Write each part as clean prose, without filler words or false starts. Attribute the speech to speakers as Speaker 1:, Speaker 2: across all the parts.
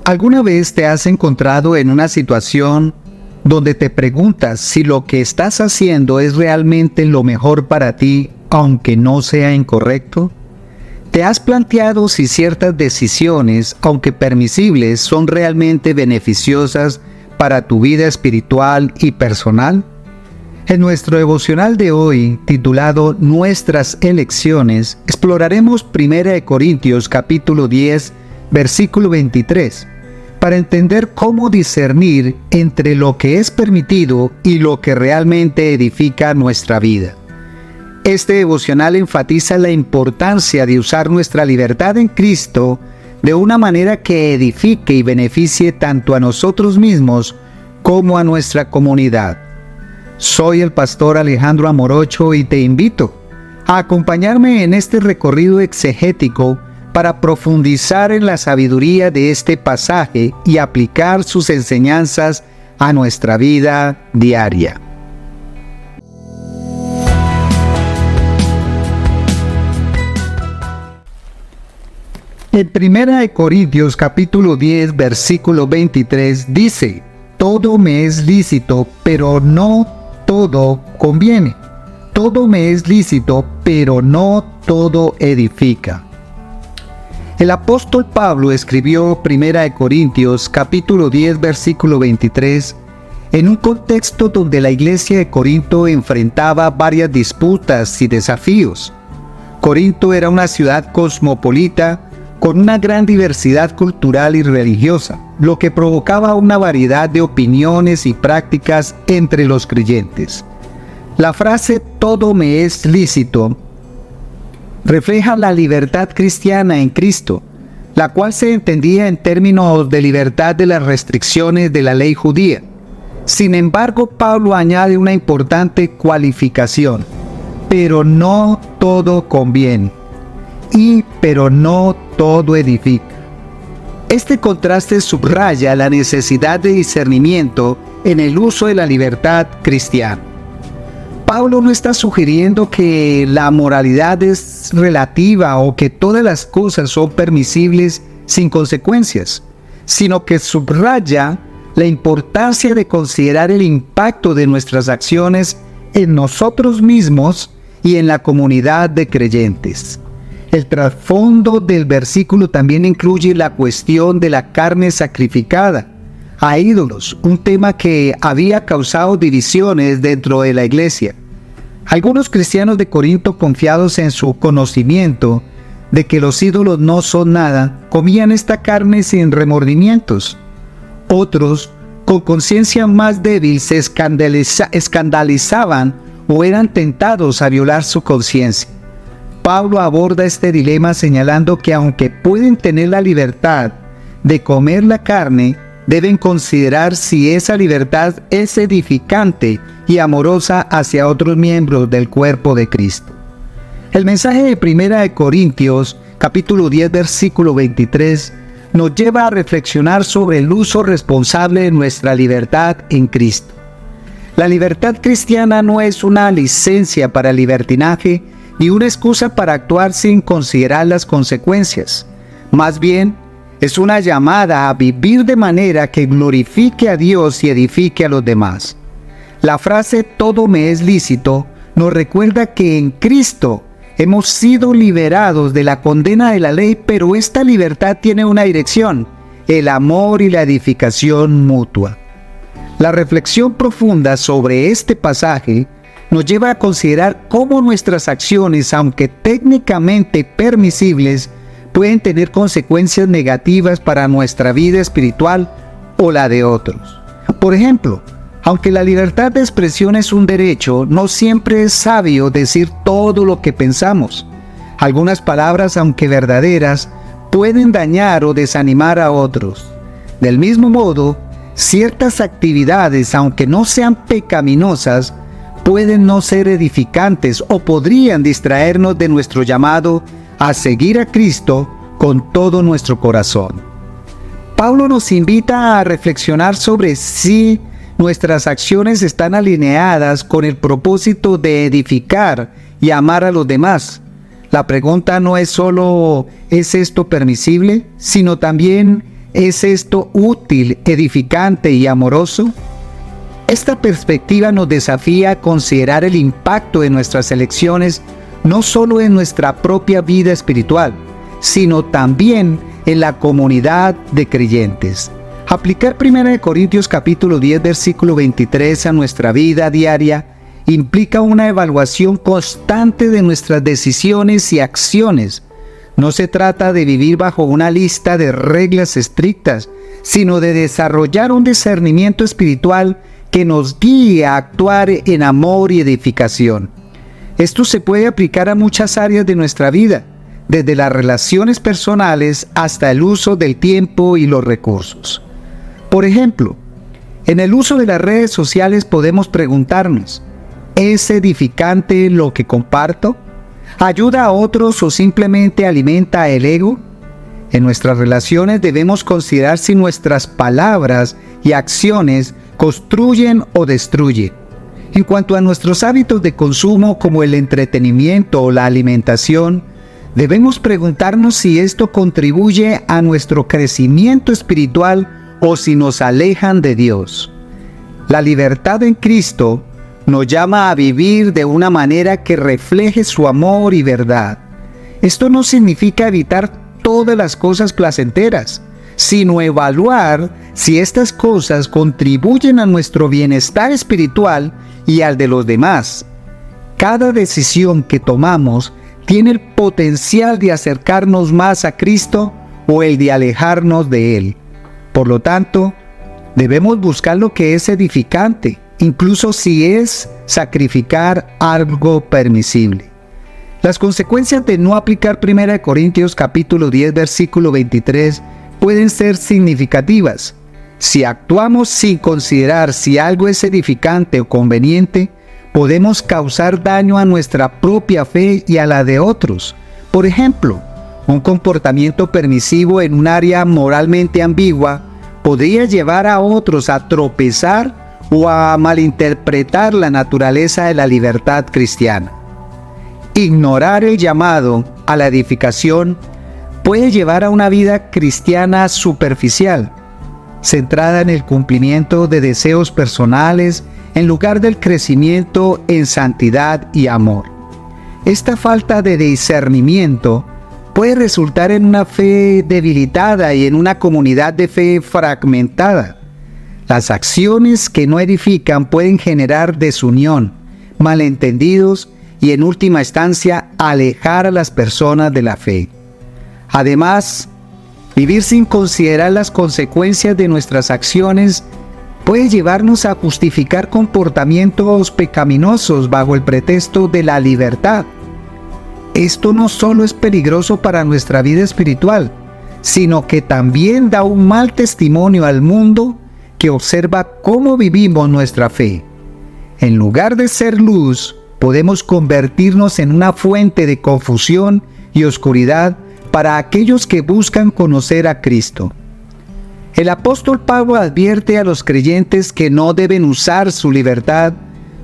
Speaker 1: ¿Alguna vez te has encontrado en una situación donde te preguntas si lo que estás haciendo es realmente lo mejor para ti, aunque no sea incorrecto? ¿Te has planteado si ciertas decisiones, aunque permisibles, son realmente beneficiosas para tu vida espiritual y personal? En nuestro devocional de hoy, titulado Nuestras elecciones, exploraremos 1 Corintios capítulo 10, versículo 23, para entender cómo discernir entre lo que es permitido y lo que realmente edifica nuestra vida. Este devocional enfatiza la importancia de usar nuestra libertad en Cristo de una manera que edifique y beneficie tanto a nosotros mismos como a nuestra comunidad. Soy el pastor Alejandro Amorocho y te invito a acompañarme en este recorrido exegético para profundizar en la sabiduría de este pasaje y aplicar sus enseñanzas a nuestra vida diaria. En 1 Corintios capítulo 10, versículo 23 dice: todo me es lícito, pero no todo conviene. Todo me es lícito, pero no todo edifica. El apóstol Pablo escribió 1 Corintios capítulo 10, versículo 23 en un contexto donde la iglesia de Corinto enfrentaba varias disputas y desafíos. Corinto era una ciudad cosmopolita con una gran diversidad cultural y religiosa, lo que provocaba una variedad de opiniones y prácticas entre los creyentes. La frase "todo me es lícito" refleja la libertad cristiana en Cristo, la cual se entendía en términos de libertad de las restricciones de la ley judía. Sin embargo, Pablo añade una importante cualificación: pero no todo conviene, pero no todo edifica. Este contraste subraya la necesidad de discernimiento en el uso de la libertad cristiana. Pablo no está sugiriendo que la moralidad es relativa o que todas las cosas son permisibles sin consecuencias, sino que subraya la importancia de considerar el impacto de nuestras acciones en nosotros mismos y en la comunidad de creyentes. El trasfondo del versículo también incluye la cuestión de la carne sacrificada a ídolos, un tema que había causado divisiones dentro de la iglesia. Algunos cristianos de Corinto, confiados en su conocimiento de que los ídolos no son nada, comían esta carne sin remordimientos. Otros, con conciencia más débil, se escandalizaban o eran tentados a violar su conciencia. Pablo aborda este dilema señalando que aunque pueden tener la libertad de comer la carne, deben considerar si esa libertad es edificante y amorosa hacia otros miembros del cuerpo de Cristo. El mensaje de 1 Corintios, capítulo 10, versículo 23, nos lleva a reflexionar sobre el uso responsable de nuestra libertad en Cristo. La libertad cristiana no es una licencia para el libertinaje ni una excusa para actuar sin considerar las consecuencias. Más bien, es una llamada a vivir de manera que glorifique a Dios y edifique a los demás. La frase "todo me es lícito" nos recuerda que en Cristo hemos sido liberados de la condena de la ley, pero esta libertad tiene una dirección: el amor y la edificación mutua. La reflexión profunda sobre este pasaje nos lleva a considerar cómo nuestras acciones, aunque técnicamente permisibles, pueden tener consecuencias negativas para nuestra vida espiritual o la de otros. Por ejemplo, aunque la libertad de expresión es un derecho, no siempre es sabio decir todo lo que pensamos. Algunas palabras, aunque verdaderas, pueden dañar o desanimar a otros. Del mismo modo, ciertas actividades, aunque no sean pecaminosas, pueden no ser edificantes o podrían distraernos de nuestro llamado a seguir a Cristo con todo nuestro corazón. Pablo nos invita a reflexionar sobre si nuestras acciones están alineadas con el propósito de edificar y amar a los demás. La pregunta no es solo ¿es esto permisible?, sino también ¿Es esto útil, edificante y amoroso? Esta perspectiva nos desafía a considerar el impacto de nuestras elecciones no solo en nuestra propia vida espiritual, sino también en la comunidad de creyentes. Aplicar 1 Corintios capítulo 10 versículo 23 a nuestra vida diaria implica una evaluación constante de nuestras decisiones y acciones. No se trata de vivir bajo una lista de reglas estrictas, sino de desarrollar un discernimiento espiritual que nos guíe a actuar en amor y edificación. Esto se puede aplicar a muchas áreas de nuestra vida, desde las relaciones personales hasta el uso del tiempo y los recursos. Por ejemplo, en el uso de las redes sociales podemos preguntarnos: ¿es edificante lo que comparto? ¿Ayuda a otros o simplemente alimenta el ego? En nuestras relaciones debemos considerar si nuestras palabras y acciones construyen o destruyen. En cuanto a nuestros hábitos de consumo como el entretenimiento o la alimentación, debemos preguntarnos si esto contribuye a nuestro crecimiento espiritual o si nos alejan de Dios. La libertad en Cristo nos llama a vivir de una manera que refleje su amor y verdad. Esto no significa evitar todas las cosas placenteras, sino evaluar si estas cosas contribuyen a nuestro bienestar espiritual y al de los demás. Cada decisión que tomamos tiene el potencial de acercarnos más a Cristo o el de alejarnos de Él. Por lo tanto, debemos buscar lo que es edificante, incluso si es sacrificar algo permisible. Las consecuencias de no aplicar 1 Corintios capítulo 10 versículo 23 pueden ser significativas. Si actuamos sin considerar si algo es edificante o conveniente, podemos causar daño a nuestra propia fe y a la de otros. Por ejemplo, un comportamiento permisivo en un área moralmente ambigua podría llevar a otros a tropezar o a malinterpretar la naturaleza de la libertad cristiana. Ignorar el llamado a la edificación puede llevar a una vida cristiana superficial, centrada en el cumplimiento de deseos personales en lugar del crecimiento en santidad y amor. Esta falta de discernimiento puede resultar en una fe debilitada y en una comunidad de fe fragmentada. Las acciones que no edifican pueden generar desunión, malentendidos y en última instancia alejar a las personas de la fe. Además, vivir sin considerar las consecuencias de nuestras acciones puede llevarnos a justificar comportamientos pecaminosos bajo el pretexto de la libertad. Esto no solo es peligroso para nuestra vida espiritual, sino que también da un mal testimonio al mundo que observa cómo vivimos nuestra fe. En lugar de ser luz, podemos convertirnos en una fuente de confusión y oscuridad para aquellos que buscan conocer a Cristo. El apóstol Pablo advierte a los creyentes que no deben usar su libertad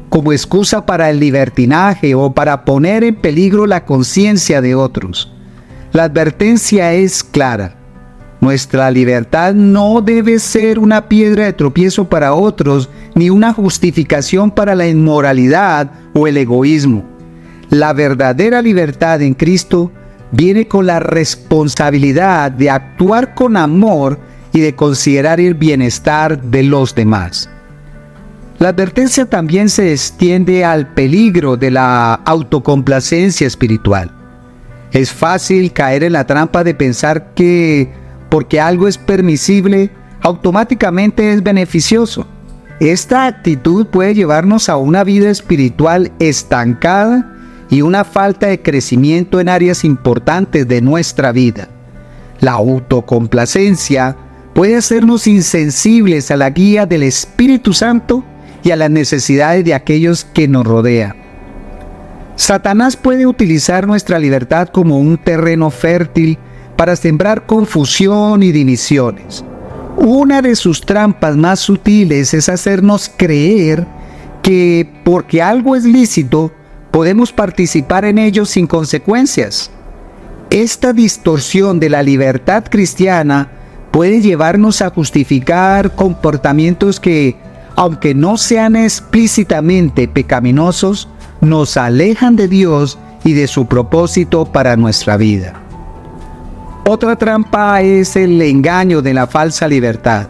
Speaker 1: como excusa para el libertinaje o para poner en peligro la conciencia de otros. La advertencia es clara. Nuestra libertad no debe ser una piedra de tropiezo para otros, ni una justificación para la inmoralidad o el egoísmo. La verdadera libertad en Cristo viene con la responsabilidad de actuar con amor y de considerar el bienestar de los demás. La advertencia también se extiende al peligro de la autocomplacencia espiritual. Es fácil caer en la trampa de pensar que porque algo es permisible, automáticamente es beneficioso. Esta actitud puede llevarnos a una vida espiritual estancada y una falta de crecimiento en áreas importantes de nuestra vida. La autocomplacencia puede hacernos insensibles a la guía del Espíritu Santo y a las necesidades de aquellos que nos rodean. Satanás puede utilizar nuestra libertad como un terreno fértil para sembrar confusión y divisiones. Una de sus trampas más sutiles es hacernos creer que porque algo es lícito, podemos participar en ello sin consecuencias. Esta distorsión de la libertad cristiana puede llevarnos a justificar comportamientos que, aunque no sean explícitamente pecaminosos, nos alejan de Dios y de su propósito para nuestra vida. Otra trampa es el engaño de la falsa libertad,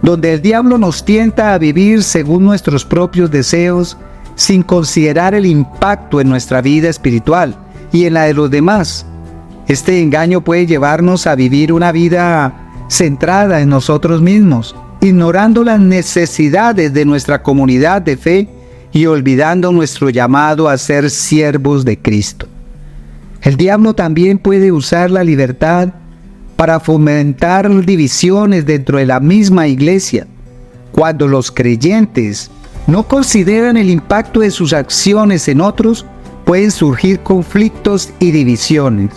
Speaker 1: donde el diablo nos tienta a vivir según nuestros propios deseos, sin considerar el impacto en nuestra vida espiritual y en la de los demás. Este engaño puede llevarnos a vivir una vida centrada en nosotros mismos, ignorando las necesidades de nuestra comunidad de fe y olvidando nuestro llamado a ser siervos de Cristo. El diablo también puede usar la libertad para fomentar divisiones dentro de la misma iglesia. Cuando los creyentes no consideran el impacto de sus acciones en otros, pueden surgir conflictos y divisiones.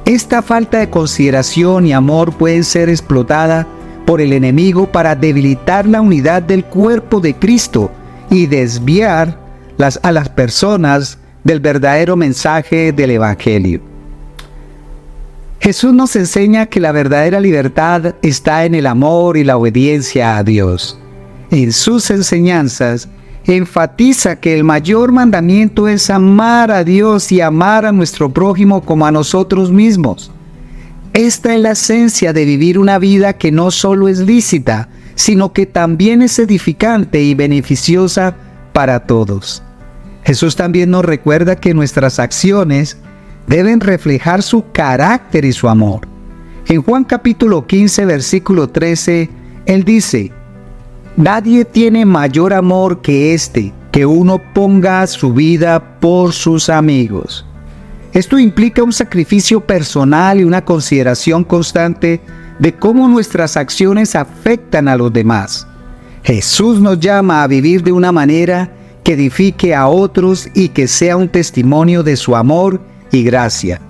Speaker 1: Esta falta de consideración y amor puede ser explotada por el enemigo para debilitar la unidad del cuerpo de Cristo y desviar a las personas del verdadero mensaje del Evangelio. Jesús nos enseña que la verdadera libertad está en el amor y la obediencia a Dios. En sus enseñanzas, enfatiza que el mayor mandamiento es amar a Dios y amar a nuestro prójimo como a nosotros mismos. Esta es la esencia de vivir una vida que no solo es lícita, sino que también es edificante y beneficiosa para todos. Jesús también nos recuerda que nuestras acciones deben reflejar su carácter y su amor. En Juan capítulo 15, versículo 13, Él dice: nadie tiene mayor amor que este, que uno ponga su vida por sus amigos. Esto implica un sacrificio personal y una consideración constante de cómo nuestras acciones afectan a los demás. Jesús nos llama a vivir de una manera que edifique a otros y que sea un testimonio de su amor y gracia.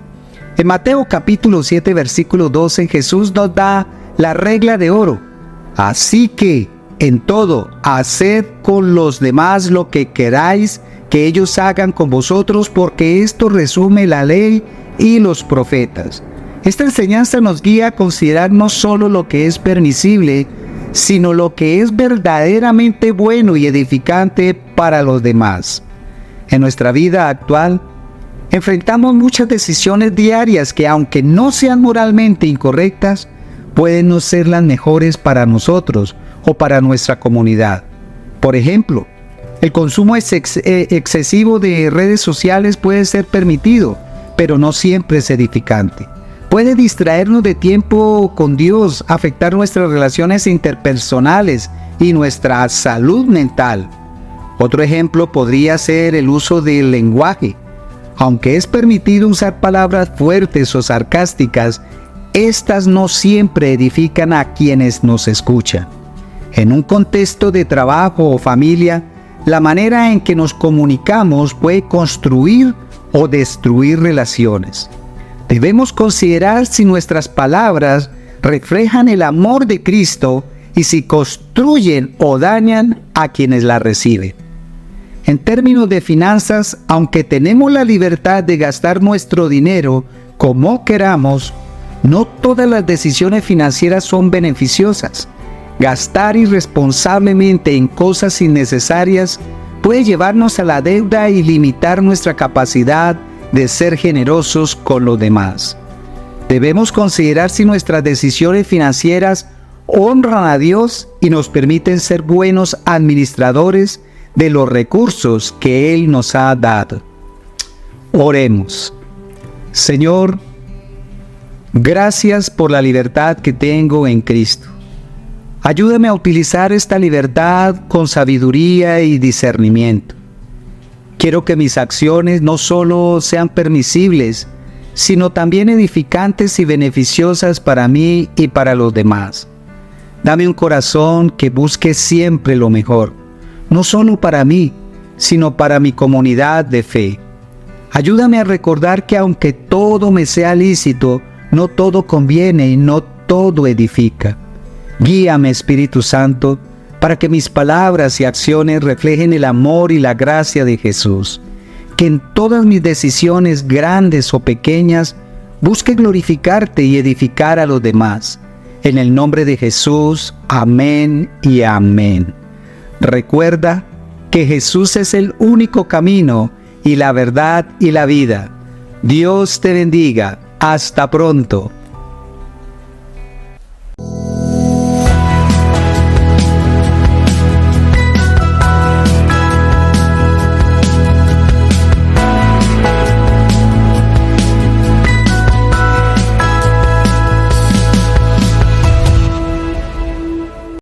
Speaker 1: En Mateo capítulo 7, versículo 12, Jesús nos da la regla de oro. Así que, en todo, haced con los demás lo que queráis que ellos hagan con vosotros, porque esto resume la ley y los profetas. Esta enseñanza nos guía a considerar no solo lo que es permisible, sino lo que es verdaderamente bueno y edificante para los demás. En nuestra vida actual, enfrentamos muchas decisiones diarias que, aunque no sean moralmente incorrectas, pueden no ser las mejores para nosotros o para nuestra comunidad. Por ejemplo, el consumo excesivo de redes sociales puede ser permitido, pero no siempre es edificante. Puede distraernos de tiempo con Dios, afectar nuestras relaciones interpersonales y nuestra salud mental. Otro ejemplo podría ser el uso del lenguaje. Aunque es permitido usar palabras fuertes o sarcásticas, estas no siempre edifican a quienes nos escuchan. En un contexto de trabajo o familia, la manera en que nos comunicamos puede construir o destruir relaciones. Debemos considerar si nuestras palabras reflejan el amor de Cristo y si construyen o dañan a quienes la reciben. En términos de finanzas, aunque tenemos la libertad de gastar nuestro dinero como queramos, no todas las decisiones financieras son beneficiosas. Gastar irresponsablemente en cosas innecesarias puede llevarnos a la deuda y limitar nuestra capacidad de ser generosos con los demás. Debemos considerar si nuestras decisiones financieras honran a Dios y nos permiten ser buenos administradores de los recursos que Él nos ha dado. Oremos. Señor, gracias por la libertad que tengo en Cristo. Ayúdame a utilizar esta libertad con sabiduría y discernimiento. Quiero que mis acciones no solo sean permisibles, sino también edificantes y beneficiosas para mí y para los demás. Dame un corazón que busque siempre lo mejor, no solo para mí, sino para mi comunidad de fe. Ayúdame a recordar que aunque todo me sea lícito, no todo conviene y no todo edifica. Guíame, Espíritu Santo, para que mis palabras y acciones reflejen el amor y la gracia de Jesús. Que en todas mis decisiones, grandes o pequeñas, busque glorificarte y edificar a los demás. En el nombre de Jesús, amén y amén. Recuerda que Jesús es el único camino y la verdad y la vida. Dios te bendiga. Hasta pronto.